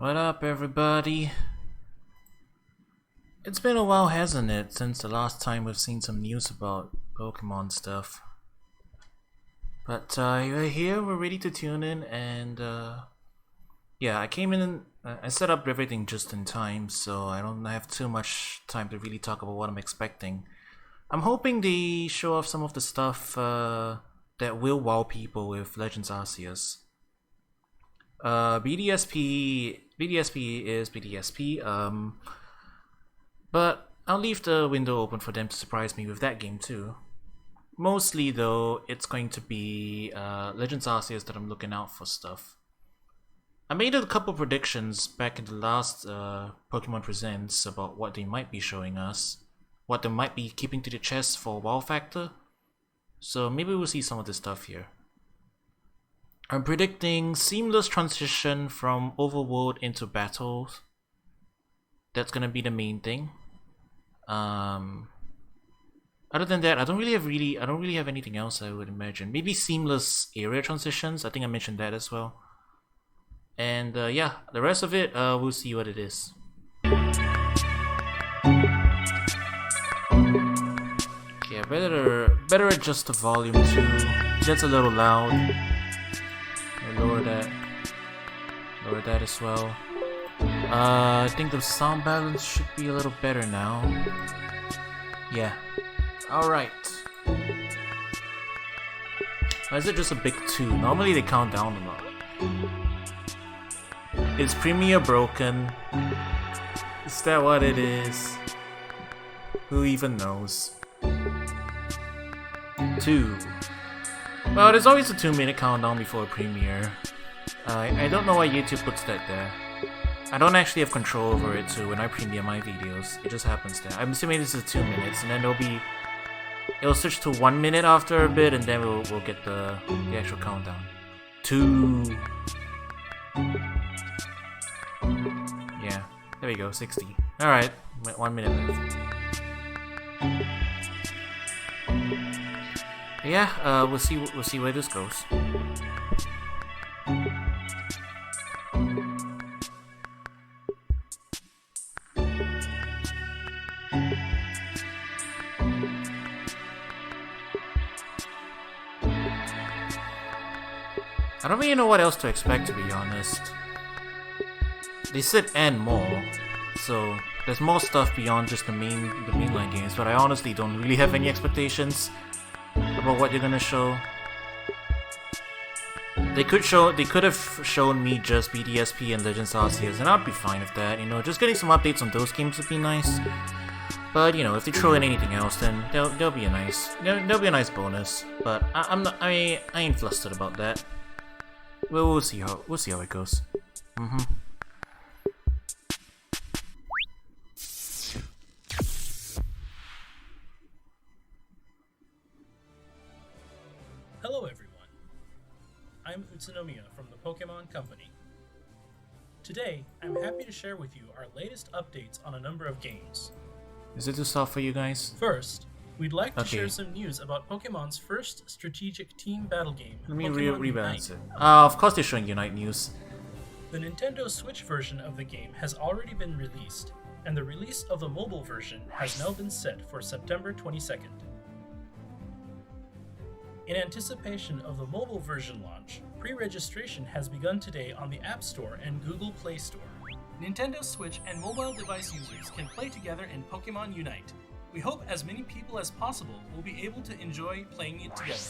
What up, everybody? It's been a while, hasn't it, since the last time we've seen some news about Pokemon stuff. But we're here, we're ready to tune in, and yeah, I came in, I set up everything just in time, so I don't have too much time to really talk about what I'm expecting. I'm hoping they show off some of the stuff that will wow people with Legends Arceus. BDSP is BDSP, but I'll leave the window open for them to surprise me with that game too. Mostly though, it's going to be Legends Arceus that I'm looking out for stuff. I made a couple predictions back in the last Pokemon Presents about what they might be showing us, what they might be keeping to the chest for wow factor, so maybe we'll see some of this stuff here. I'm predicting seamless transition from overworld into battles. That's gonna be the main thing. Other than that, I don't really have anything else. I would imagine maybe seamless area transitions. I think I mentioned that as well. And yeah, the rest of it, we'll see what it is. Okay, better adjust the volume too. That's a little loud. Lower that as well. I think the sound balance should be a little better now. Yeah. Alright. Why is it just a big 2? Normally they count down a lot. Is Premiere broken? Is that what it is? Who even knows? 2. Well, there's always a 2-minute countdown before a premiere. I don't know why YouTube puts that there. I don't actually have control over it, so when I premiere my videos, it just happens there. I'm assuming this is 2 minutes, and then it'll switch to 1 minute after a bit, and then we'll get the actual countdown. 2. Yeah, there we go, 60. Alright, 1 minute left. Yeah, we'll see where this goes. I don't really know what else to expect, to be honest. They said and more, so there's more stuff beyond just the mainline games, but I honestly don't really have any expectations about what they're gonna show. They could have shown me just BDSP and Legends Arceus, and I'd be fine with that. You know, just getting some updates on those games would be nice. But you know, if they throw in anything else, then there'll be a nice bonus. But I ain't flustered about that. We'll see how it goes. Hello everyone, I'm Utsunomiya from the Pokemon Company. Today, I'm happy to share with you our latest updates on a number of games. Is it too soft for you guys? First, we'd like to share some news about Pokemon's first strategic team battle game, Let me Pokemon rebalance Unite. it. Of course they're showing Unite news. The Nintendo Switch version of the game has already been released, and the release of the mobile version has now been set for September 22nd. In anticipation of the mobile version launch, pre-registration has begun today on the App Store and Google Play Store. Nintendo Switch and mobile device users can play together in Pokemon Unite. We hope as many people as possible will be able to enjoy playing it together.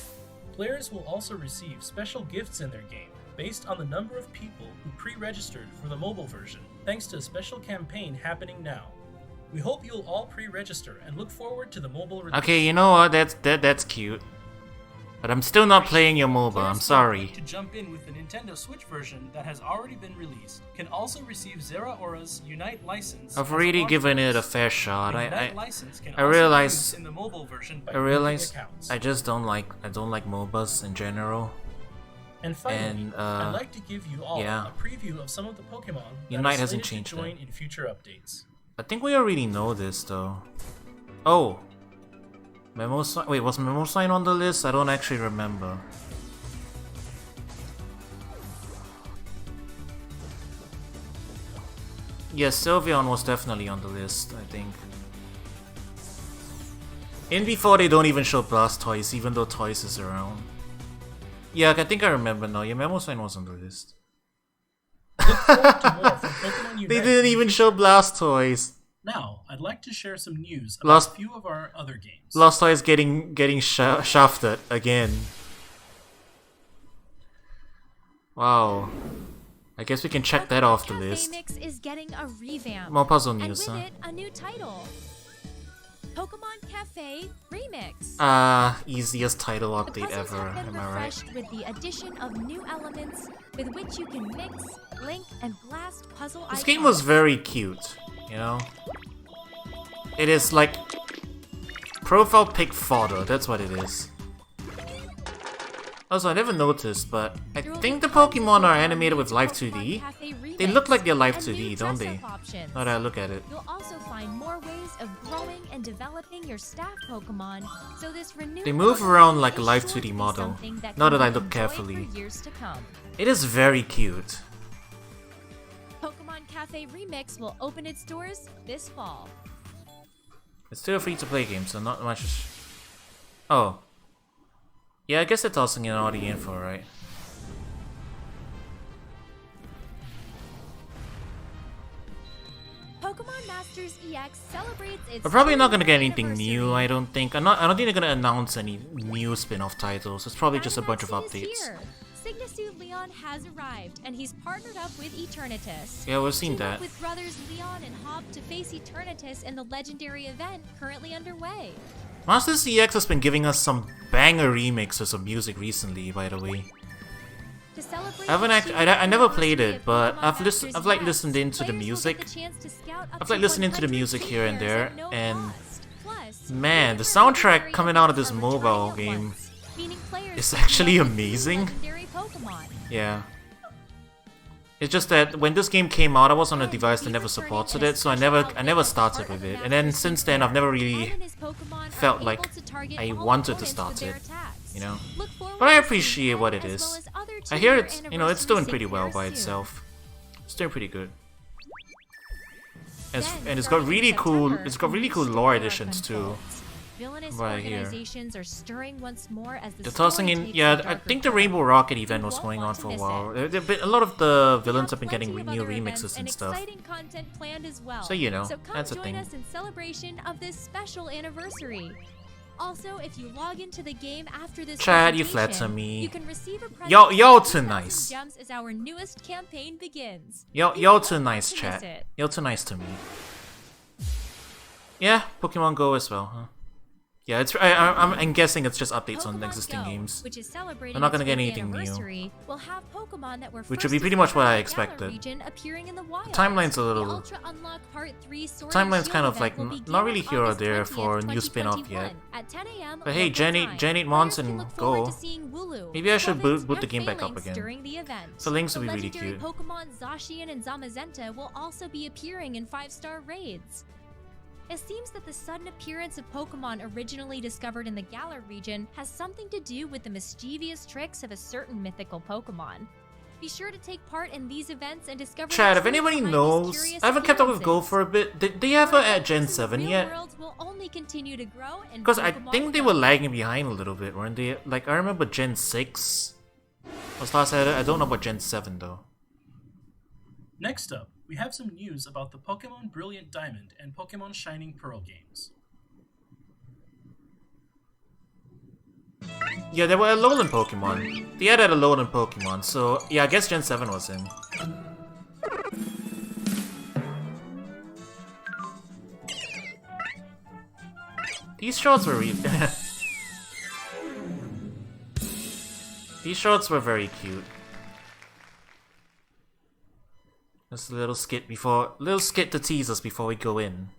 Players will also receive special gifts in their game based on the number of people who pre-registered for the mobile version, thanks to a special campaign happening now. We hope you'll all pre-register and look forward to the mobile release. Okay, you know what? That's cute. But I'm still not playing your MOBA, I'm sorry. To jump in with the Nintendo Switch version that has already been released, can also receive Zeraora's Unite license. I've already given it a fair shot. I realize in the mobile version by I just don't like MOBAs in general. And finally, I'd like to give you all a preview of some of the Pokemon Unite that hasn't to changed join in future updates. I think we already know this though. Oh. Wait, was Memo Sign on the list? I don't actually remember. Yes, Sylveon was definitely on the list, I think. In before they don't even show Blastoise, even though Toys is around. Yeah, I think I remember now. Yeah, Mamoswine was on the list. Look forward to more from Pokemon Unite. They didn't even show Blastoise. Now, I'd like to share some news about a few of our other games. Blastoise getting shafted again. Wow. I guess we can check that off the list. Mix is getting a revamp. More puzzle news, and huh? with it, a new title. Pokemon Cafe Remix. Easiest title update The puzzles ever, have been am I right? refreshed with the addition of new elements with which you can mix, link, and blast puzzle icons. This game was very cute, you know? It is like profile pic fodder, that's what it is. Also, I never noticed, but I think the Pokemon are animated with Live 2D. They look like they're Live 2D, don't they? Now that I look at it. You'll also find more ways of growing and developing your staff Pokemon, so this renewed They move Pokemon around like a is Live sure to 2D be model. something that Now can that I be look enjoyed carefully. for years to come. It is very cute. Pokemon Cafe Remix will open its doors this fall. It's still a free-to-play game, so not much. Oh. Yeah, I guess they're tossing in all the info, right? Pokemon Masters EX celebrates its. We're probably not gonna get 20th anything new, anniversary. I don't think. I don't think they're gonna announce any new spin-off titles. It's probably just a bunch of Animaxi is updates. here. Cygnus Leon has arrived, and he's partnered up with Eternatus. Yeah, we've seen Team that. up with brothers Leon and Hop to face Eternatus in the legendary event currently underway. Master CX has been giving us some banger remixes of music recently, by the way. To celebrate I haven't the actually, 2nd I never played anniversary it, of but Pokemon I've like Masters listened EX, into the players will get music. the chance to scout up I've to like listened into the 100 music here and team there, players at no and cost. Plus, man, the favorite soundtrack legendary coming out of events this are returning mobile at game once, meaning players is can actually love the new amazing. legendary Pokemon. Yeah. It's just that when this game came out, I was on a device that never supported it, so I never started with it. And then since then, I've never really felt like I wanted to start it, you know. But I appreciate what it is. I hear it's, you know, it's doing pretty well by itself. It's doing pretty good. And it's got really cool lore additions too. Villainous Right here. organizations are stirring once more as the They're tossing story in, takes yeah, a I darker think the turn. Rainbow Rocket event You was won't going want on to for a miss while. it. A lot of the We villains have have been getting plenty of new other remixes events and stuff. Exciting content planned as well. So, you know, so come that's a join thing. us in celebration of this special anniversary. Also, if you log into the game after this Chad, you presentation, flatter me. you can receive a present Y'all of too 2,000 nice. gems as our newest campaign begins. Y'all You won't too want nice, to miss chat. it. Y'all too nice to me. Yeah, Pokemon Go as well, huh? Yeah, I'm guessing it's just updates on Pokemon existing Go, games. which is celebrating We're not gonna its get 50th anything new. anniversary, will have Pokemon that were Which would first be pretty much what I discovered in the Galar expected. region appearing in the wild. Timeline's a The little... Ultra Unlock Part 3 Sword Timeline's and Shield kind of event like will not begin really on here or August there 20th, for a new spin-off yet. 2021 at 10 a.m. But hey, local Gen 8 time. Gen 8 Players Mons can and look forward Go. to seeing Wooloo, Maybe I should Shelvins, boot the and game back up Phalanx again. during the event. Phalanx The would be really legendary cute. Pokemon Zacian and Zamazenta will also be appearing in 5-star raids. It seems that the sudden appearance of Pokemon originally discovered in the Galar region has something to do with the mischievous tricks of a certain mythical Pokemon. Be sure to take part in these events and discover the Chad, if truth anybody behind these knows, curious I haven't kept up with Go appearances. for a bit. Did they ever add Gen 7 Real yet? worlds will only continue to grow in Because I Pokemon think they Go. were lagging behind a little bit, weren't they? Like, I remember Gen 6 was last added. I don't know about Gen 7 though. Next up, we have some news about the Pokemon Brilliant Diamond and Pokemon Shining Pearl games. Yeah, there were Alolan Pokemon. They added Alolan Pokemon, so yeah, I guess Gen 7 was in. These shorts were really... These shorts were very cute. Just a little skit to tease us before we go in.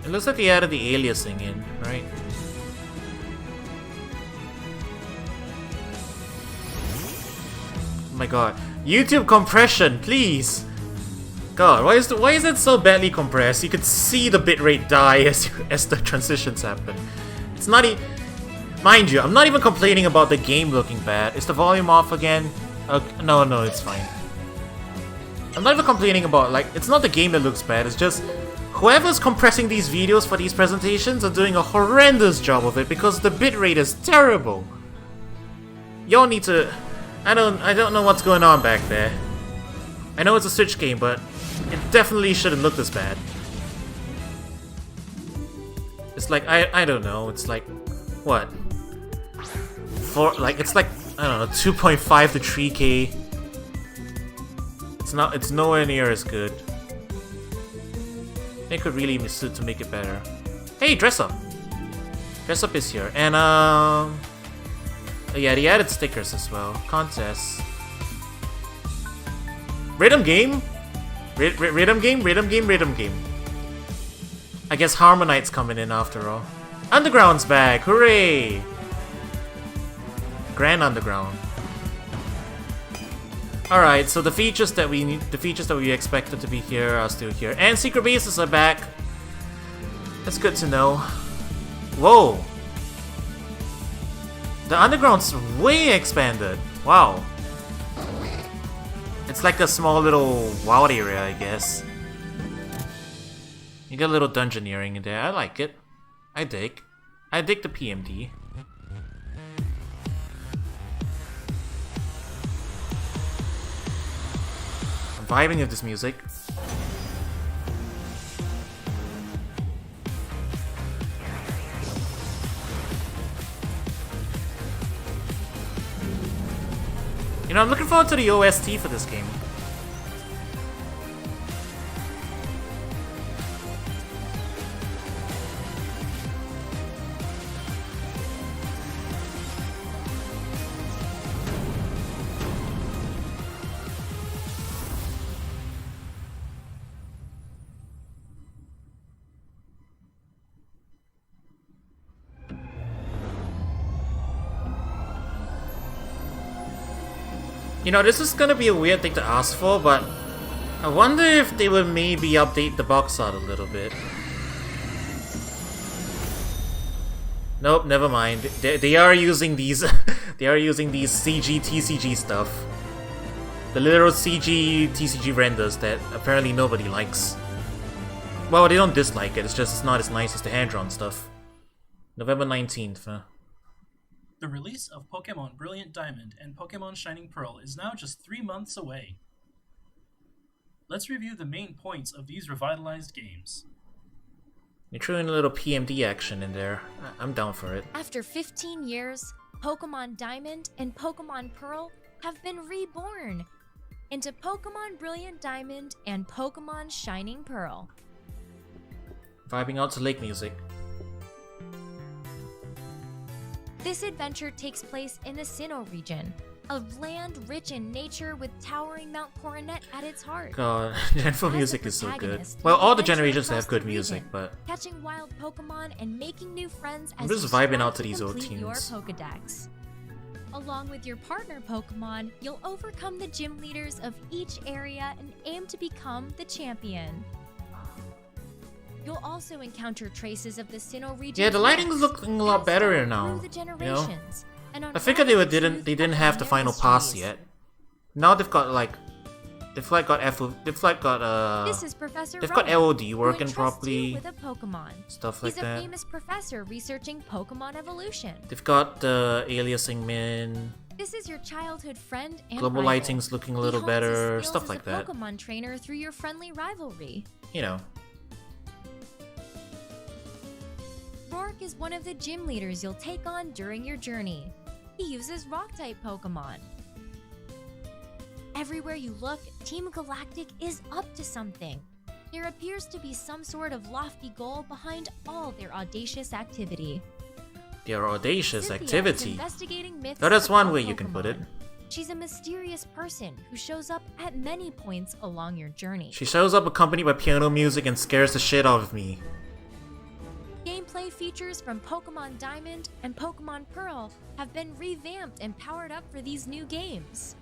It looks like they added the aliasing in, right? Oh my god. YouTube compression, please! God, why is it so badly compressed? You could see the bitrate die as the transitions happen. It's not mind you, I'm not even complaining about the game looking bad. Is the volume off again? No, it's fine. I'm not even complaining about, like, it's not the game that looks bad, it's just whoever's compressing these videos for these presentations are doing a horrendous job of it because the bitrate is terrible. Y'all need to... I don't know what's going on back there. I know it's a Switch game, but it definitely shouldn't look this bad. It's like, I don't know, it's like, what? It's like, I don't know, 2.5 to 3K. It's nowhere near as good. They could really miss it to make it better. Hey, Dress Up! Dress Up is here. And, yeah, they added stickers as well. Contests. Rhythm game? Rhythm game. I guess Harmonite's coming in after all. Underground's back! Hooray! Grand Underground. Alright, so the features that we expected to be here are still here. And secret bases are back. That's good to know. Whoa! The underground's way expanded. Wow. It's like a small little wild area, I guess. You get a little dungeoneering in there. I like it. I dig the PMD. I'm vibing with this music. You know, I'm looking forward to the OST for this game. You know, this is gonna be a weird thing to ask for, but I wonder if they would maybe update the box art a little bit. Nope, never mind. They are using these they are using these CG TCG stuff. The literal CG TCG renders that apparently nobody likes. Well, they don't dislike it, it's just it's not as nice as the hand-drawn stuff. November 19th, huh? The release of Pokemon Brilliant Diamond and Pokemon Shining Pearl is now just 3 months away. Let's review the main points of these revitalized games. They threw in a little PMD action in there. I'm down for it. After 15 years, Pokemon Diamond and Pokemon Pearl have been reborn into Pokemon Brilliant Diamond and Pokemon Shining Pearl. Vibing out to lake music. This adventure takes place in the Sinnoh region, a land rich in nature with towering Mount Coronet at its heart. God, Gen 4 music is so good. Well, all the generations have good music, but catching wild Pokemon and making new friends as I'm just vibing out to these old tunes. Your Pokedex. Along with your partner Pokemon, you'll overcome the gym leaders of each area and aim to become the champion. You'll also encounter traces of the Sinnoh region. Yeah, the lighting's looking a lot better now. You know? I figured they didn't have the final pass yet. Now they've got like they've got This is Professor they've got Rowan, LOD working properly. with a Pokemon. Stuff like He's that. a famous professor researching Pokemon evolution. They've got the aliasing min. This is your childhood friend and Global rival. lighting's looking a little He hones his better. skills Stuff as like a that. Pokemon trainer through your friendly rivalry. You know. Rourke is one of the gym leaders you'll take on during your journey. He uses Rock-type Pokemon. Everywhere you look, Team Galactic is up to something. There appears to be some sort of lofty goal behind all their audacious activity. Their audacious Cynthia is activity. investigating myths Oh, that's one about way you can put it. Pokemon. She's a mysterious person who shows up at many points along your journey. She shows up accompanied by piano music and scares the shit out of me. Gameplay features from Pokemon Diamond and Pokemon Pearl have been revamped and powered up for these new games.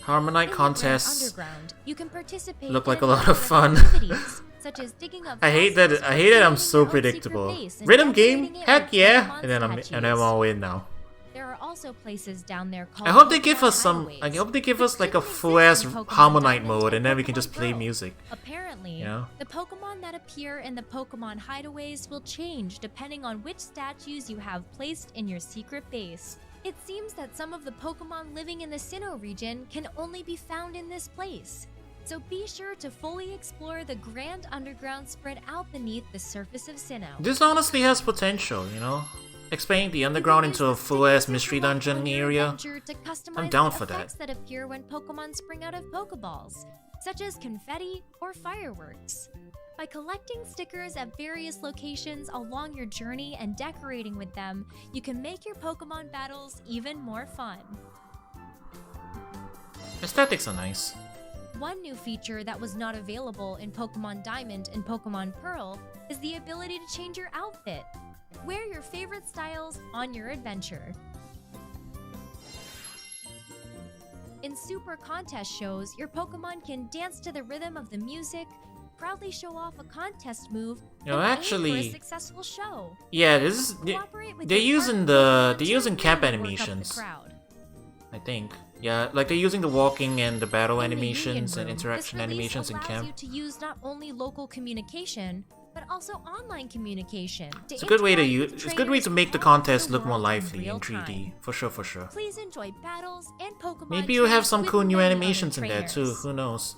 Harmonite In the contests Grand Underground, you can participate look in like a a lot number of fun. activities, such as digging up I hate fossils that. I or hate that I'm creating so your own predictable. secret base and Rhythm game, decorating it heck with yeah, Pokemon and then I'm statues. all in now. There are also places down there called I hope they give Pokemon us some. I hideaways, hope they give which us like a didn't full ass exist in Pokemon Harmonite Diamond mode, and then we can Pokemon just play Pearl. music. Apparently, You know? the Pokemon that appear in the Pokemon hideaways will change depending on which statues you have placed in your secret base. It seems that some of the Pokemon living in the Sinnoh region can only be found in this place. So be sure to fully explore the Grand Underground spread out beneath the surface of Sinnoh. This honestly has potential, you know? Expanding the underground into a full ass mystery dungeon area. I'm down for that. Effects that appear when Pokemon spring out of Pokeballs, such as confetti or fireworks. By collecting stickers at various locations along your journey and decorating with them, you can make your Pokemon battles even more fun. Aesthetics are nice. One new feature that was not available in Pokemon Diamond and Pokemon Pearl is the ability to change your outfit. Wear your favorite styles on your adventure. In Super Contest shows, your Pokemon can dance to the rhythm of the music, proudly show off a contest move, You know, and aim actually- for a successful show. Yeah, this is. Cooperate with They're your using partner the. Pokemon They're to using camp really work up the animations. crowd. I think. Yeah, like they're using the walking and the battle In the animations Union and Room, interaction this release animations in allows camp. you to use not only local communication, but also online communication. It's a good way to interact use. with It's a good way to trainers make the all over contest the look more world in lively real in 3D. time. For sure, for sure. Please enjoy battles and Pokemon. Maybe you'll have trainings some with cool new many other animations in there too. trainers. Who knows?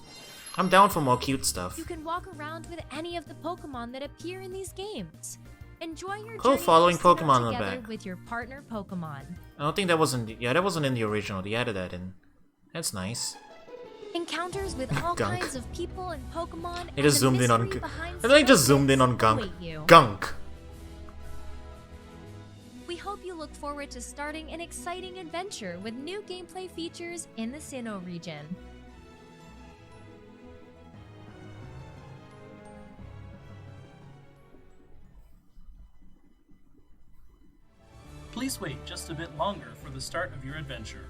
I'm down for more cute stuff. You can walk around with any of the Pokemon that appear in these games. Enjoy your Cool journey following through Sinnoh Pokemon on the together back. with your partner Pokemon. I don't think that was in. Yeah, that wasn't in the original. They added that in. That's nice. Encounters with all Gunk. kinds of people and Pokemon. They just zoomed in on. I And they just zoomed in on Gunk. Gunk. We hope you look forward to starting an exciting adventure with new gameplay features in the Sinnoh region. Please wait just a bit longer for the start of your adventure.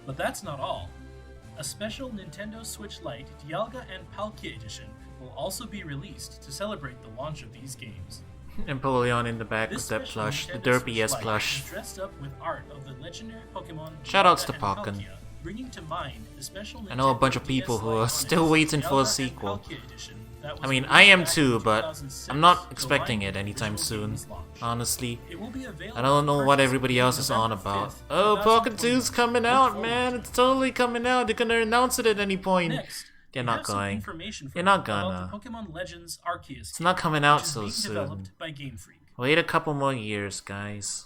But that's not all. A special Nintendo Switch Lite Dialga and Palkia Edition will also be released to celebrate the launch of these games. Empoleon in the back This with that special plush. The Nintendo Derpy Switch S Lite plush. is dressed up with art of the legendary Pokemon Shoutouts to Dialga and Pokken. Palkia, bringing to mind the special I know a Nintendo bunch of DS people who Lite are Onyx still waiting for a Dialga and sequel. Palkia Edition that was I mean, released I am back in too, but 2006 I'm not to expecting align it with anytime visual soon. games launch. Honestly. It will be available I don't know for what purchase everybody else is on November about. 5th, Oh, Pokken 2021. 2's coming Look out, forward man. to it. It's totally coming out. They're gonna announce it at any point. Next, They're we not have some going. information for They're you not about gonna. the Pokemon Legends Arceus It's not coming out so being soon. developed by Game Freak. Wait a couple more years, guys.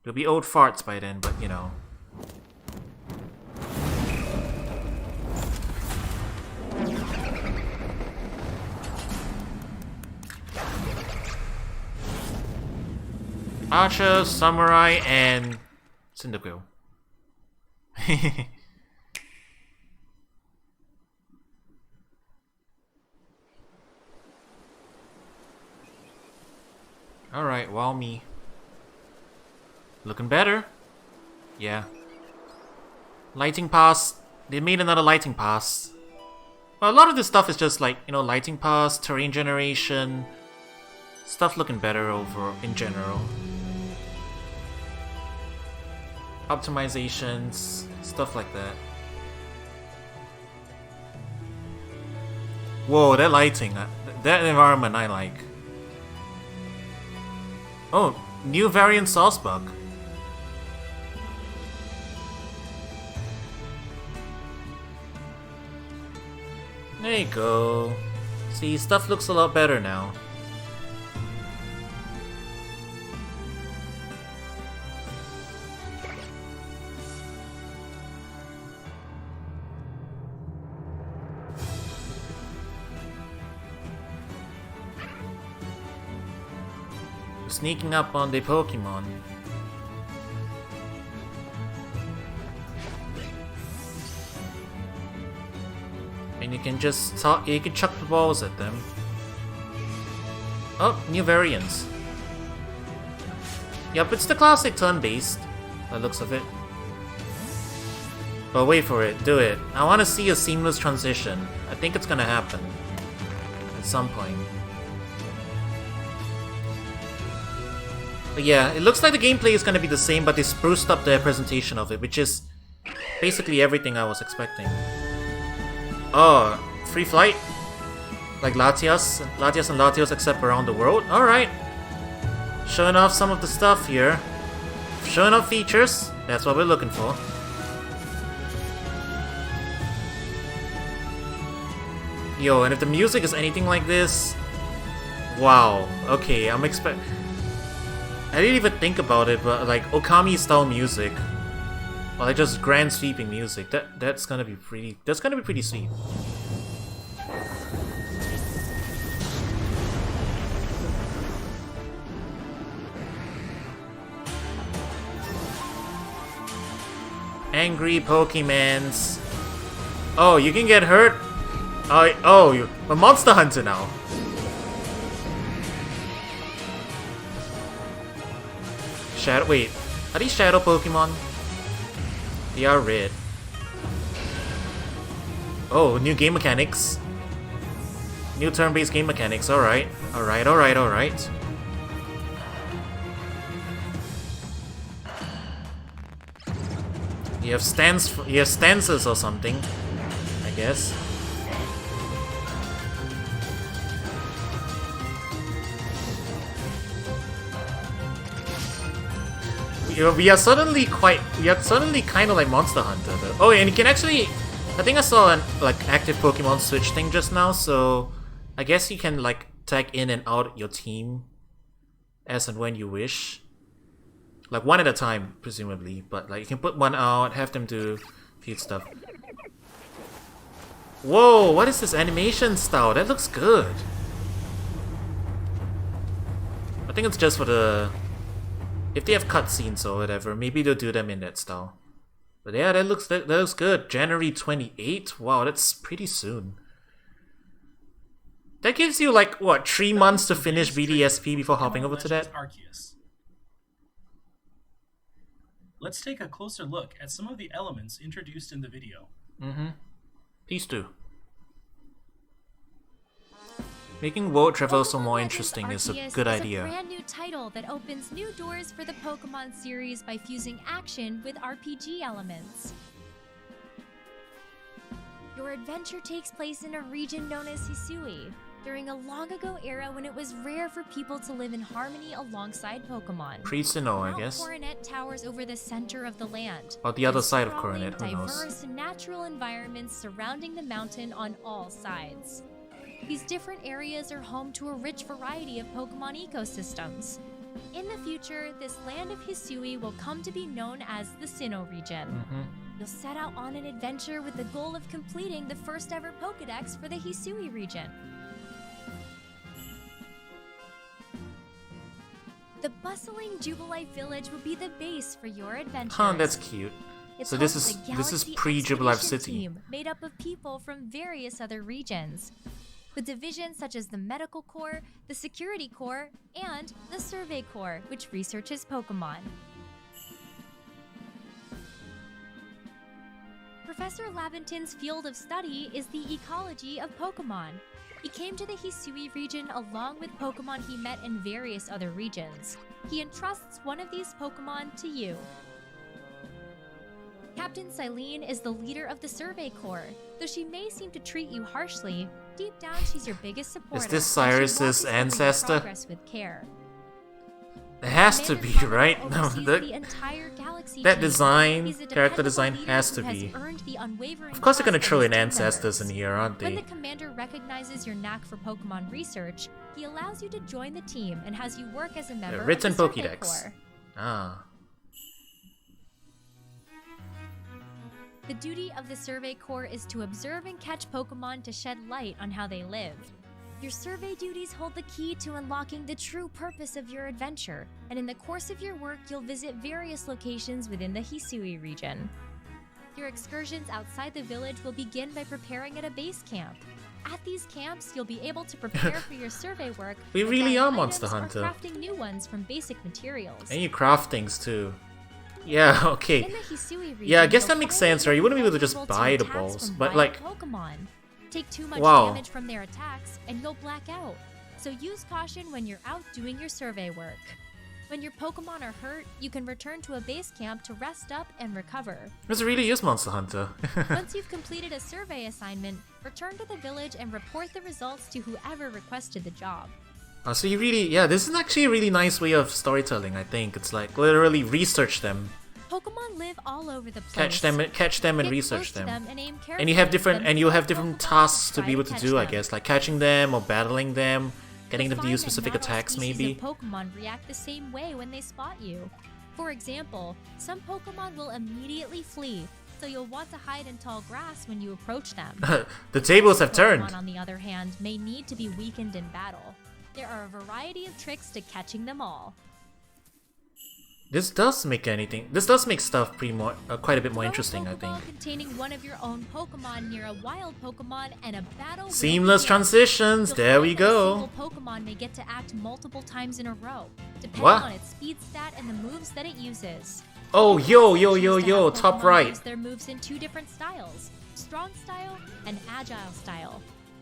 It'll be old farts by then, but you know. Archer, Samurai, and Cyndaquil. Alright, well, me. Looking better. Yeah. Lighting pass. They made another lighting pass. Well, a lot of this stuff is just like, you know, lighting pass, terrain generation. Stuff looking better over in general. Optimizations, stuff like that. Whoa, that lighting, that environment I like. Oh, new variant sauce bug. There you go. See, stuff looks a lot better now. Sneaking up on the Pokemon. And you can just you can chuck the balls at them. Oh, new variants. Yep, it's the classic turn-based, by the looks of it. But wait for it, do it. I want to see a seamless transition. I think it's gonna happen. At some point. But yeah, it looks like the gameplay is gonna be the same, but they spruced up their presentation of it, which is basically everything I was expecting. Oh, free flight? Like Latias and Latios except around the world? Alright. Showing off some of the stuff here. Showing off features. That's what we're looking for. Yo, and if the music is anything like this... Wow. Okay, I'm I didn't even think about it, but like Okami style music. Or like just grand sweeping music. That's gonna be pretty sweet. Angry Pokemons. Oh, you can get hurt? Oh, you're a Monster Hunter now. Wait, are these Shadow Pokemon? They are red. Oh, new game mechanics. New turn-based game mechanics, alright. Alright. You have stances or something, I guess. We are suddenly kind of like Monster Hunter though. Oh, and you can actually, I think I saw an like active Pokemon Switch thing just now, so I guess you can like tag in and out your team as and when you wish. Like one at a time, presumably, but like you can put one out, have them do feed stuff. Whoa, what is this animation style? That looks good. I think it's just for the... If they have cutscenes or whatever, maybe they'll do them in that style. But yeah, that looks good. January 28th? Wow, that's pretty soon. That gives you like, what, 3 months to finish BDSP before hopping over to that? Arceus. Let's take a closer look at some of the elements introduced in the video. These two. Making world traversal more interesting is a good idea. A brand new title that opens new doors for the Pokemon series by fusing action with RPG elements. Your adventure takes place in a region known as Hisui, during a long ago era when it was rare for people to live in harmony alongside Pokemon. Pre-Sinnoh, I guess. Mount Coronet towers over the center of the land. Or the other side of Coronet, who knows. Diverse natural environments surrounding the mountain on all sides. These different areas are home to a rich variety of Pokemon ecosystems. In the future, this land of Hisui will come to be known as the Sinnoh region. You'll set out on an adventure with the goal of completing the first ever Pokedex for the Hisui region. The bustling Jubilife village will be the base for your adventure. Huh, that's cute. So this is pre-Jubilife City. Team made up of people from various other regions, with divisions such as the Medical Corps, the Security Corps, and the Survey Corps, which researches Pokemon. Professor Laventon's field of study is the ecology of Pokemon. He came to the Hisui region along with Pokemon he met in various other regions. He entrusts one of these Pokemon to you. Captain Silene is the leader of the Survey Corps. Though she may seem to treat you harshly, deep down she's your biggest supporter. Is this Cyrus's ancestor? Progress with care. It has to be, right? No, that design, character design has to be. Of course they're gonna throw in ancestors in here, aren't they? When the commander recognizes your knack for Pokemon research, he allows you to join the team and has you work as a member of the Survey Pokédex. Corps. Ah. The duty of the Survey Corps is to observe and catch Pokemon to shed light on how they live. Your survey duties hold the key to unlocking the true purpose of your adventure, and in the course of your work, you'll visit various locations within the Hisui region. Your excursions outside the village will begin by preparing at a base camp. At these camps, you'll be able to prepare for your survey work. We really are Monster Hunter. Crafting new ones from basic materials. And you craft things too. Yeah, okay. In the Hisui region, Yeah, I guess you'll that makes find sense, right? You wouldn't be able to just vulnerable buy the attacks balls, from but wild like, Pokemon. Take too much wow. damage from their attacks, and you'll black out. So use caution when you're out doing your survey work. When your Pokemon are hurt, you can return to a base camp to rest up and recover. This really is Monster Hunter. Once you've completed a survey assignment, return to the village and report the results to whoever requested the job. Oh, so you really, yeah, this is actually a really nice way of storytelling, I think. It's like literally research them, Pokemon live all over the place. catch them and Get research close to them. and aim And carefully you have with different, them and to you have help different Pokemon tasks to try be able to catch do, I them. guess, like catching them or battling them, getting You'll them to use find that specific not all attacks species maybe. of Pokemon react the same way when they spot you. For example, some Pokemon will immediately flee, so you'll want to hide in tall grass when you approach them. The tables have Pokemon, turned. on the other hand, may need to be weakened in battle. There are a variety of tricks to catching them all. This does make stuff quite a bit more Throw a interesting, I think. Pokeball containing one of your own Pokemon near a wild Pokemon and a battle will Seamless begin. transitions, You'll there find we that a go. single Pokemon may get to act multiple times in a row, depending What? on its speed stat and the moves that it uses. Oh, You can yo, also choose to have top Pokemon right. use their moves in two different styles, Strong Style and Agile Style.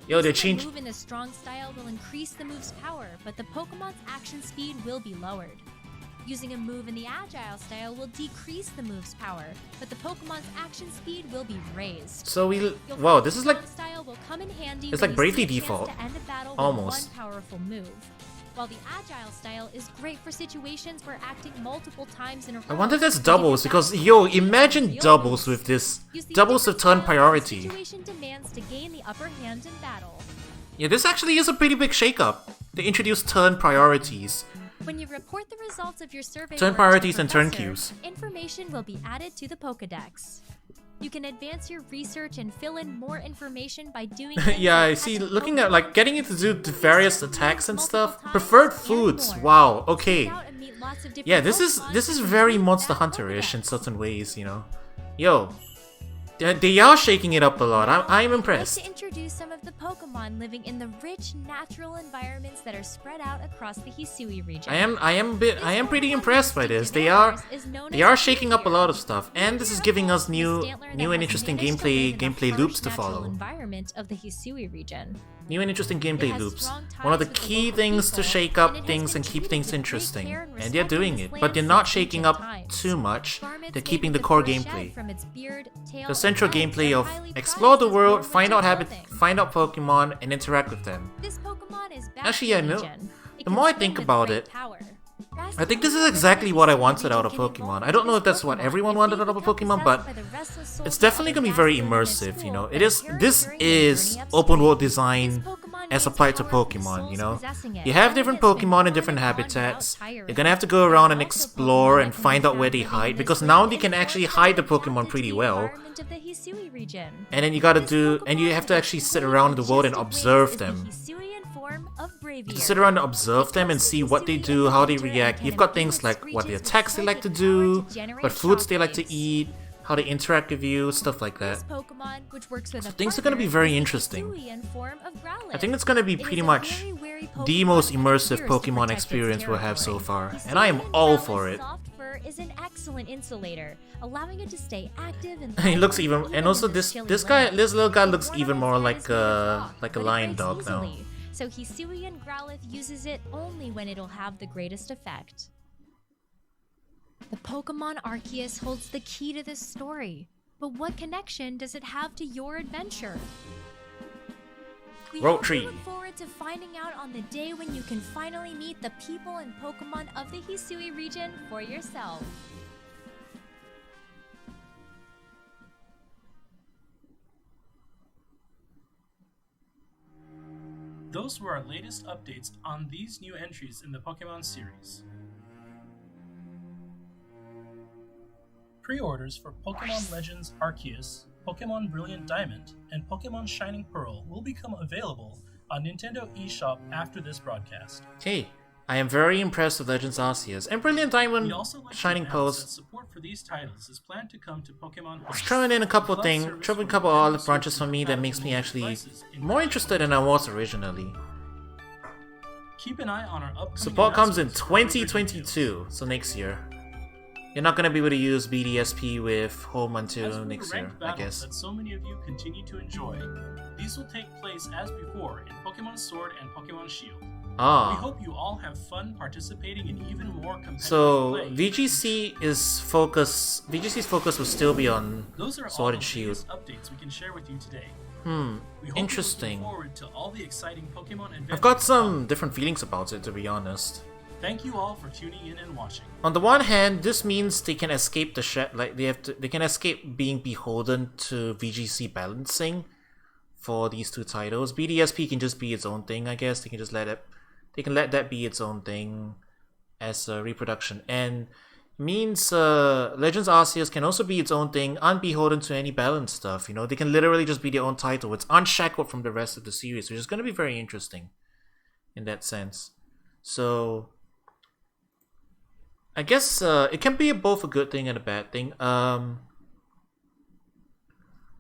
Yo, they Using a changed. move in the Strong Style will increase the move's power, but the Pokemon's action speed will be lowered. Using a move in the Agile Style will decrease the move's power, but the Pokemon's action speed will be raised. So we, You'll wow, find this is Strong like, Style will come in handy it's when like you Bravely see a chance Default. to end a battle with Almost. one powerful move. While the Agile Style is great for situations where acting multiple times in a row. I wonder if that's will give doubles your because battle yo, speed and imagine real doubles moves. with this, Use these doubles different of turn styles as the priority. situation demands to gain the upper hand in battle. Yeah, this actually is a pretty big shakeup. They introduced turn priorities. When you report the results of your survey Turn work to priorities the and turn professor, queues. information will be added to the Pokédex. You can advance your research and fill in more information by doing things Yeah, I like see. catching Looking at Pokemon, like getting it to do the various attacks and multiple stuff. times, Preferred and foods. more. Wow. Okay. Check out and meet lots of different Yeah, this Pokemon is to very improve Monster that Hunter-ish in Pokédex. certain ways, you know. Yo, they are shaking it up a lot. I'm I'd impressed. like to introduce some of the Pokemon living in the rich natural environments that are spread out across the Hisui region. I am pretty This impressed by Pokemon this. distinctive is known They as are a shaking up a Meteor. lot of stuff, and this is giving us new Stantler and that interesting has managed to live in the gameplay harsh loops to natural follow. environment of the Hisui region. New and interesting It gameplay has loops. strong One of the ties with the key local things to people, shake and it up has things been and keep treated things with great interesting. care And they're respect in doing this it, land but they're not since shaking ancient up times. too much. Garments They're made keeping with the core fur shed gameplay. from its beard, tail, The central and legs gameplay are of highly explore the prized as world, more find winter out habits, clothing. find out Pokemon, and interact with them. This Pokemon is Actually, yeah, no. Bastion. It The can more I swim think with about great it, power. I think this is Bastion exactly what I Pokemon wanted out of can evolve Pokemon. I into don't know this if that's what Pokemon everyone if wanted they out of a become Pokemon, possessed but by the restless souls it's of definitely other gonna be very Bastion in this immersive, you know. school It is. that are This carrying their is journey open world upstream. design This Pokemon as needs applied to power from the Pokemon, souls you know. possessing it. You have When it different gets been Pokemon in born different and bond habitats. without tiring. You're gonna have to go There around are and also explore Pokemon and that can find be out where found they living hide, in because this now land they in can actually forests hide the that are Pokemon adapted pretty to the well. environment of the Hisui region. And then you gotta This do, and you Pokemon have to with actually sit cool, around the world and majestic observe wings is them. the Hisuian form of Braviary. To sit around and observe them and It see comes what they from do, Hisui how they and react. can You've got imbue things its like what the creatures with attacks they like to psychic do, power to generate what foods they like to shockwaves. eat, how they interact with you, stuff like that. This Pokemon, which works with So a things are gonna be partner, very is the interesting. Hisuian form of Growlithe. I think it's gonna be It is pretty a much very wary the Pokemon most that immersive appears to Pokemon protect its experience we'll have so territory. far, and I am Hisuian all Growlithe's for it. soft fur is an excellent insulator, allowing it to stay active and He looks vibrant even, and also in this chilly this guy, weather. this little guy The looks one even on more its head like is made of rock, a but it lion breaks dog now. easily, so Hisuian Growlithe uses it only when it'll have the greatest effect. The Pokemon Arceus holds the key to this story, but what connection does it have to your adventure? We Road hope tree. you look forward to finding out on the day when you can finally meet the people and Pokemon of the Hisui region for yourself. Those were our latest updates on these new entries in the Pokemon series. Pre-orders for Pokemon Legends Arceus, Pokemon Brilliant Diamond, and Pokemon Shining Pearl will become available on Nintendo eShop after this broadcast. Hey, I am very impressed with Legends Arceus and Brilliant Diamond, We'd also like Shining to announce that Post. support for these titles is planned to come to Pokemon It's Home. throwing in a couple Plus things, service throwing a for couple Nintendo olive Switch branches for and me that compatible makes me mobile actually devices in more interested than I was originally. Keep an eye on our upcoming Support comes in announcements for original 2022, so next year. you're not gonna be able to use BDSP with home As until for the next year, ranked I battles guess. that so many of you continue to enjoy, these will take place as before in Pokemon Sword and Pokemon Shield. We Ah, hope you all have fun participating in even more competitive so play. VGC's focus will still be on Those are all Sword the and Shield. latest updates we can share with you today. Hmm, We hope interesting. You look forward to all the exciting Pokemon adventures. I've got to some come. different feelings about it, to be honest. Thank you all for tuning in and watching. On the one hand, this means they can escape they can escape being beholden to VGC balancing for these two titles. BDSP can just be its own thing, I guess. They can let that be its own thing as a reproduction, and means Legends Arceus can also be its own thing, unbeholden to any balance stuff. You know, they can literally just be their own title. It's unshackled from the rest of the series, which is going to be very interesting in that sense. So I guess it can be both a good thing and a bad thing.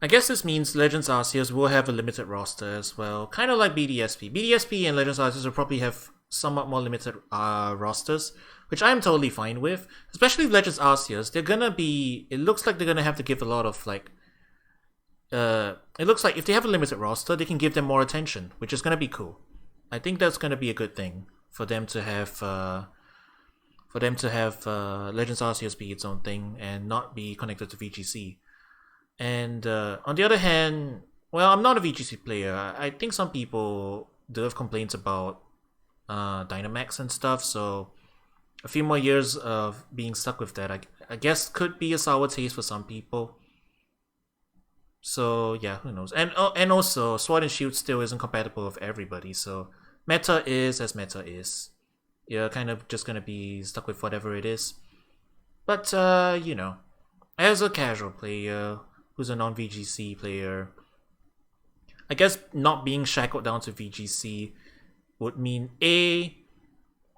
I guess this means Legends Arceus will have a limited roster as well, kind of like BDSP. BDSP and Legends Arceus will probably have somewhat more limited rosters, which I'm totally fine with. Especially with Legends Arceus, they're gonna be. It looks like they're gonna have to give a lot of like. It looks like if they have a limited roster, they can give them more attention, which is gonna be cool. I think that's gonna be a good thing for them to have. Legends Arceus be its own thing and not be connected to VGC. And on the other hand, well, I'm not a VGC player. I think some people do have complaints about Dynamax and stuff, so a few more years of being stuck with that, I guess, could be a sour taste for some people. So yeah, who knows? And also, Sword and Shield still isn't compatible with everybody, so meta is as meta is. You're kind of just gonna be stuck with whatever it is. But you know, as a casual player who's a non-VGC player, I guess not being shackled down to VGC would mean A,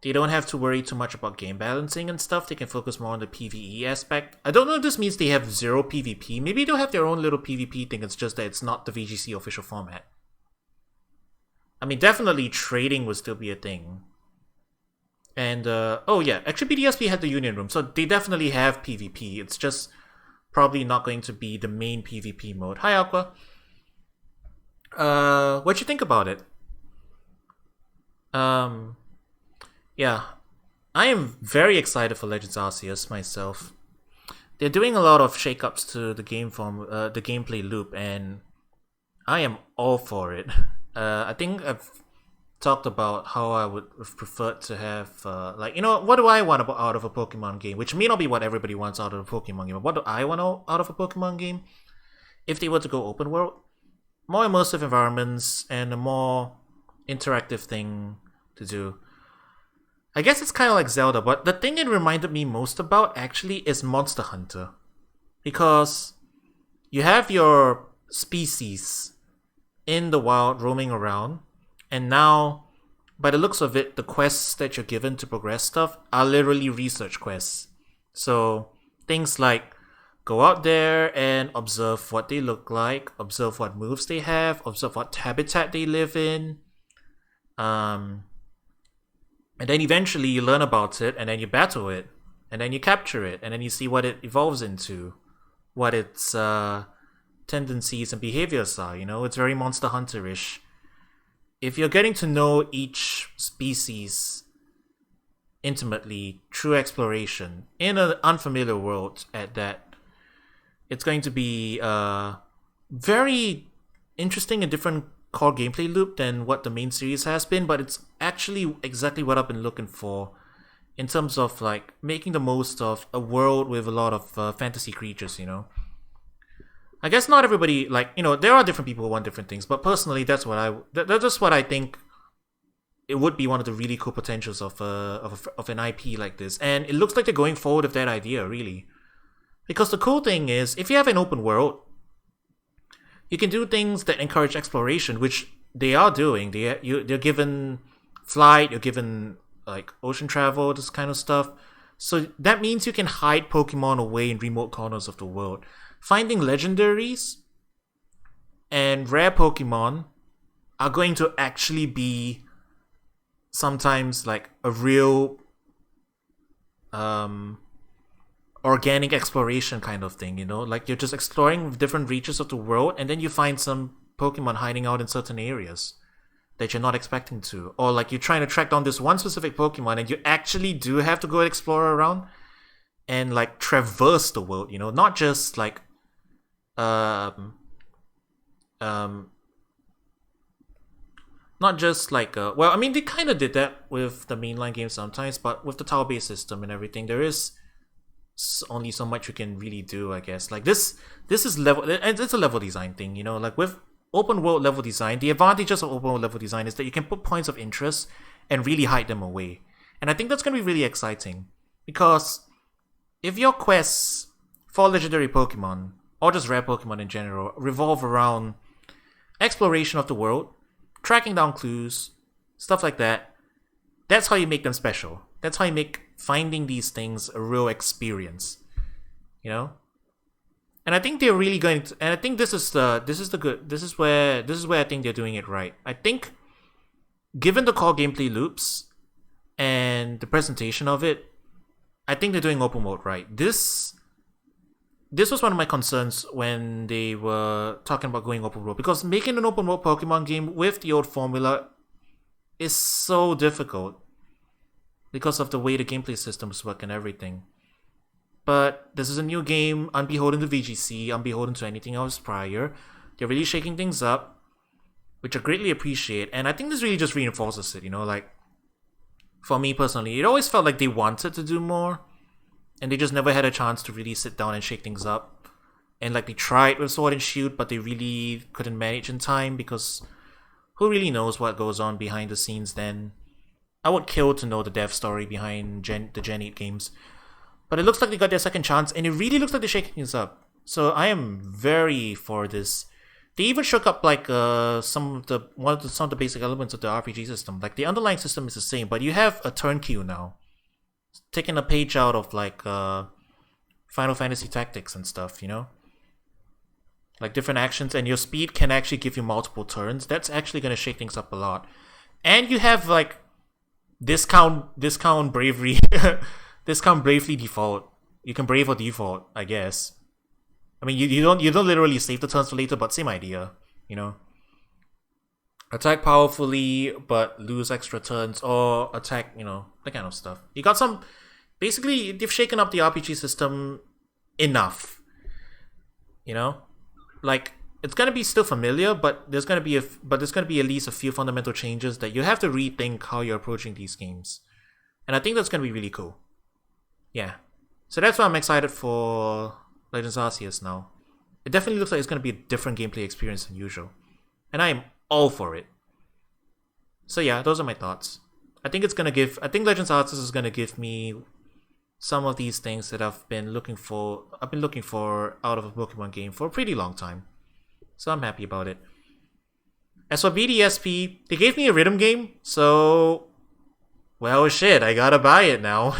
they don't have to worry too much about game balancing and stuff. They can focus more on the PvE aspect. I don't know if this means they have zero PvP. Maybe they'll have their own little PvP thing. It's just that it's not the VGC official format. I mean, definitely trading would still be a thing. And, oh yeah, actually BDSP had the Union Room, so they definitely have PvP. It's just probably not going to be the main PvP mode. Hi, Aqua. What you think about it? Yeah, I am very excited for Legends Arceus myself. They're doing a lot of shakeups to the game form, the gameplay loop, and I am all for it. I think I've talked about how I would have preferred to have, like, you know, what do I want out of a Pokemon game? Which may not be what everybody wants out of a Pokemon game, but what do I want out of a Pokemon game? If they were to go open world, more immersive environments and a more interactive thing to do. I guess it's kind of like Zelda, but the thing it reminded me most about actually is Monster Hunter. Because you have your species in the wild roaming around, and now, by the looks of it, the quests that you're given to progress stuff are literally research quests. So, things like go out there and observe what they look like, observe what moves they have, observe what habitat they live in. And then eventually you learn about it, and then you battle it, and then you capture it, and then you see what it evolves into, what its tendencies and behaviors are. You know, it's very Monster Hunter-ish. If you're getting to know each species intimately through exploration in an unfamiliar world at that, it's going to be very interesting and different core gameplay loop than what the main series has been, but it's actually exactly what I've been looking for in terms of like making the most of a world with a lot of fantasy creatures, you know. I guess not everybody, like, you know, there are different people who want different things, but personally that's just what I think it would be one of the really cool potentials of an IP like this. And it looks like they're going forward with that idea, really. Because the cool thing is, if you have an open world, you can do things that encourage exploration, which they are doing. They're given flight, you're given like ocean travel, this kind of stuff. So that means you can hide Pokemon away in remote corners of the world. Finding legendaries and rare Pokemon are going to actually be sometimes like a real organic exploration kind of thing, you know? Like you're just exploring different reaches of the world and then you find some Pokemon hiding out in certain areas that you're not expecting to. Or like you're trying to track down this one specific Pokemon and you actually do have to go explore around and like traverse the world, you know? Not just like not just like well, I mean they kind of did that with the mainline games sometimes, but with the tower-based system and everything, there is only so much you can really do, I guess. Like this is level, and it's a level design thing, you know. Like with open world level design, the advantages of open world level design is that you can put points of interest and really hide them away, and I think that's gonna be really exciting because if your quests for legendary Pokemon or just rare Pokemon in general revolve around exploration of the world, tracking down clues, stuff like that, that's how you make them special. That's how you make finding these things a real experience, you know. And I think they're really going to. And I think this is where I think they're doing it right. I think, given the core gameplay loops and the presentation of it, I think they're doing open world right. This was one of my concerns when they were talking about going open world, because making an open world Pokemon game with the old formula is so difficult because of the way the gameplay systems work and everything. But this is a new game, unbeholden to VGC, unbeholden to anything else prior. They're really shaking things up, which I greatly appreciate, and I think this really just reinforces it, you know, like, for me personally, it always felt like they wanted to do more, and they just never had a chance to really sit down and shake things up. And like they tried with Sword and Shield, but they really couldn't manage in time because who really knows what goes on behind the scenes then. I would kill to know the dev story behind the Gen 8 games. But it looks like they got their second chance, and it really looks like they're shaking things up. So I am very for this. They even shook up like some of the basic elements of the RPG system. Like the underlying system is the same, but you have a turn queue now, taking a page out of like Final Fantasy Tactics and stuff, you know? Like different actions, and your speed can actually give you multiple turns. That's actually going to shake things up a lot. And you have like discount bravery, discount bravely default. You can brave or default, I guess. I mean, you don't literally save the turns for later, but same idea, you know? Attack powerfully, but lose extra turns, or attack, you know, that kind of stuff. You got some. Basically, they've shaken up the RPG system enough. You know, like it's gonna be still familiar, but there's gonna be at least a few fundamental changes that you have to rethink how you're approaching these games, and I think that's gonna be really cool. Yeah, so that's why I'm excited for Legends Arceus now. It definitely looks like it's gonna be a different gameplay experience than usual, and I am all for it. So yeah, those are my thoughts. I think Legends Arceus is gonna give me some of these things that I've been looking for out of a Pokemon game for a pretty long time. So I'm happy about it. As for BDSP, they gave me a rhythm game, so well shit, I gotta buy it now.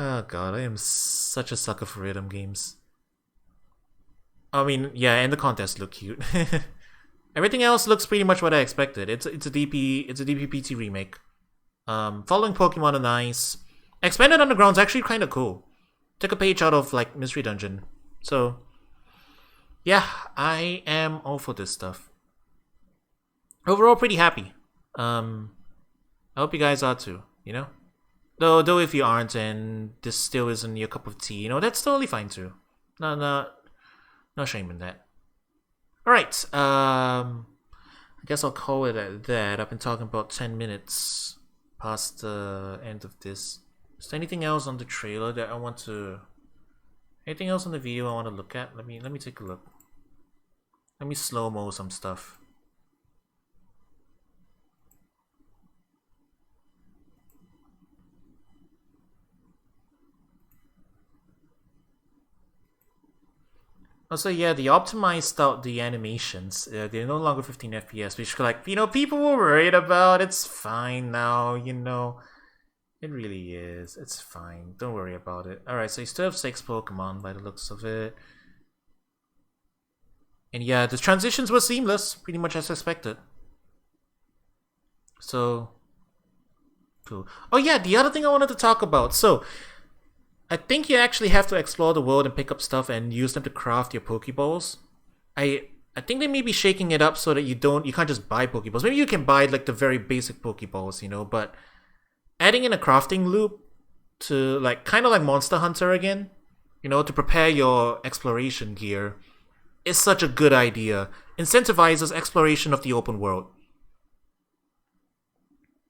Oh god, I am such a sucker for rhythm games. I mean, yeah, and the contests look cute. Everything else looks pretty much what I expected. It's a DPPT remake. Following Pokemon on Ice. Expanded Underground's actually kind of cool. Took a page out of like Mystery Dungeon. So yeah, I am all for this stuff. Overall, pretty happy. I hope you guys are too. You know, though if you aren't and this still isn't your cup of tea, you know, that's totally fine too. No shame in that. All right. I guess I'll call it at that. I've been talking about 10 minutes past the end of this. Is there anything else on the trailer that I want to? Anything else on the video I want to look at? Let me take a look. Let me slow-mo some stuff. Also, yeah, they optimized out the animations. They're no longer 15 FPS, which, like, you know, people were worried about. It's fine now, you know. It really is. It's fine. Don't worry about it. Alright, so you still have 6 Pokemon by the looks of it. And yeah, the transitions were seamless, pretty much as expected. So, Cool. Oh yeah, the other thing I wanted to talk about. So, I think you actually have to explore the world and pick up stuff and use them to craft your Pokeballs. I think they may be shaking it up so that you can't just buy Pokeballs. Maybe you can buy like the very basic Pokeballs, you know, but adding in a crafting loop to like kind of like Monster Hunter again, you know, to prepare your exploration gear is such a good idea. Incentivizes exploration of the open world.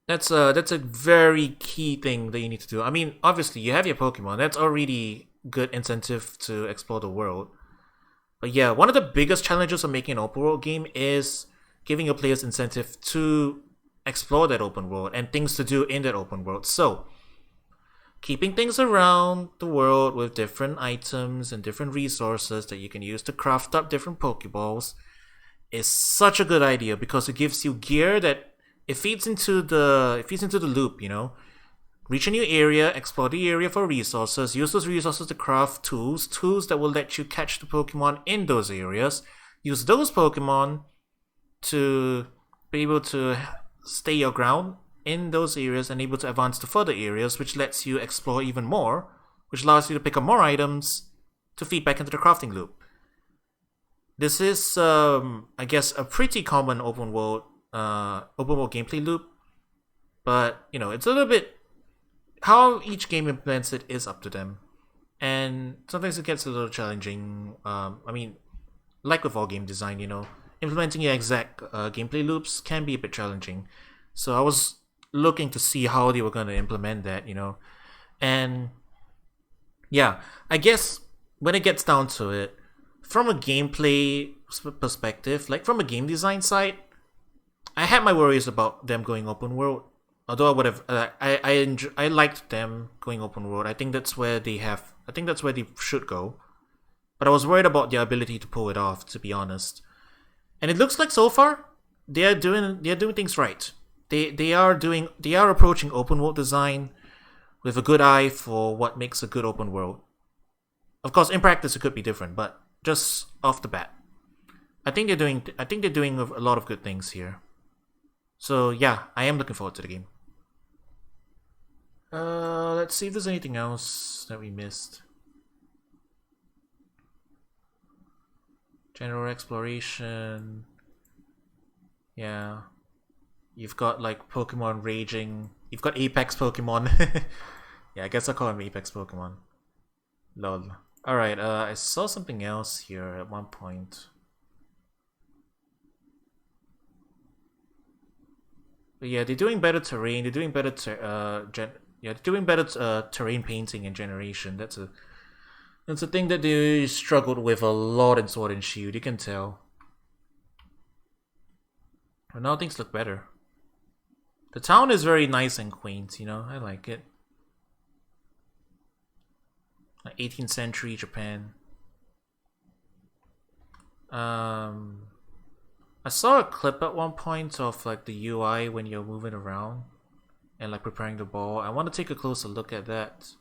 That's a very key thing that you need to do. I mean, obviously you have your Pokemon. That's already good incentive to explore the world. But yeah, one of the biggest challenges of making an open world game is giving your players incentive to explore that open world and things to do in that open world. So, keeping things around the world with different items and different resources that you can use to craft up different Pokeballs is such a good idea because it gives you gear that it feeds into the loop, you know. Reach a new area, explore the area for resources, use those resources to craft tools that will let you catch the Pokemon in those areas. Use those Pokemon to be able to stay your ground in those areas and able to advance to further areas, which lets you explore even more, which allows you to pick up more items to feed back into the crafting loop. This is, I guess, a pretty common open world gameplay loop, but you know, it's a little bit how each game implements it is up to them, and sometimes it gets a little challenging. I mean, like with all game design, you know, implementing your exact gameplay loops can be a bit challenging. So I was looking to see how they were going to implement that, you know, and yeah, I guess when it gets down to it, from a gameplay perspective, like from a game design side, I had my worries about them going open world. Although I would have, I liked them going open world. I think that's where they should go. But I was worried about their ability to pull it off, to be honest. And it looks like so far they are doing things right. They are approaching open world design with a good eye for what makes a good open world. Of course, in practice it could be different, but just off the bat, I think they're doing a lot of good things here. So yeah, I am looking forward to the game. Let's see if there's anything else that we missed. General exploration. Yeah. You've got like Pokemon raging. You've got Apex Pokemon. Yeah, I guess I'll call him Apex Pokemon. Lol. Alright, I saw something else here at one point. But yeah, they're doing better terrain. They're doing better terrain painting and generation. That's a thing that they struggled with a lot in Sword and Shield. You can tell. But now things look better. The town is very nice and quaint. You know, I like it. Like 18th century Japan. I saw a clip at one point of like the UI when you're moving around and like preparing the ball. I want to take a closer look at that.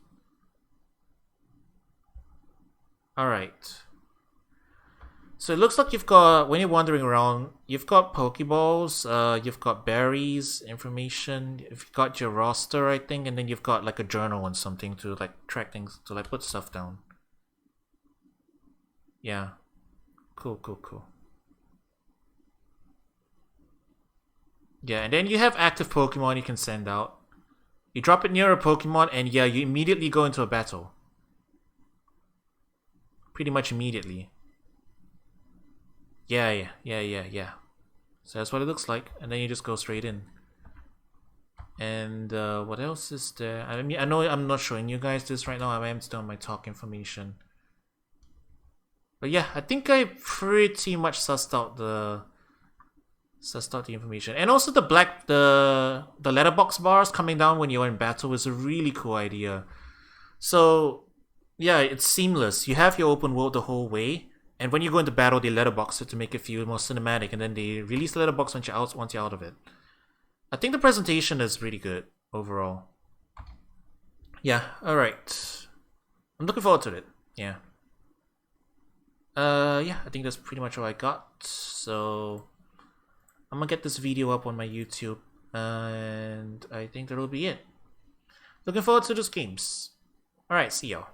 Alright. So it looks like you've got, when you're wandering around, you've got Pokeballs, you've got berries, information, you've got your roster, I think, and then you've got like a journal and something to like track things, to like put stuff down. Yeah. Cool. Yeah, and then you have active Pokemon you can send out. You drop it near a Pokemon and yeah, you immediately go into a battle. Pretty much immediately. Yeah. So that's what it looks like, and then you just go straight in. And what else is there? I mean, I know I'm not showing you guys this right now. I am still on my talk information. But yeah, I think I pretty much sussed out the information. And also the letterbox bars coming down when you're in battle is a really cool idea. So yeah, it's seamless. You have your open world the whole way, and when you go into battle, they letterbox it to make it feel more cinematic, and then they release the letterbox once you're out of it. I think the presentation is really good overall. Yeah, alright. I'm looking forward to it. Yeah. Yeah, I think that's pretty much all I got. So I'm gonna get this video up on my YouTube And I think that'll be it. Looking forward to those games. Alright, see y'all.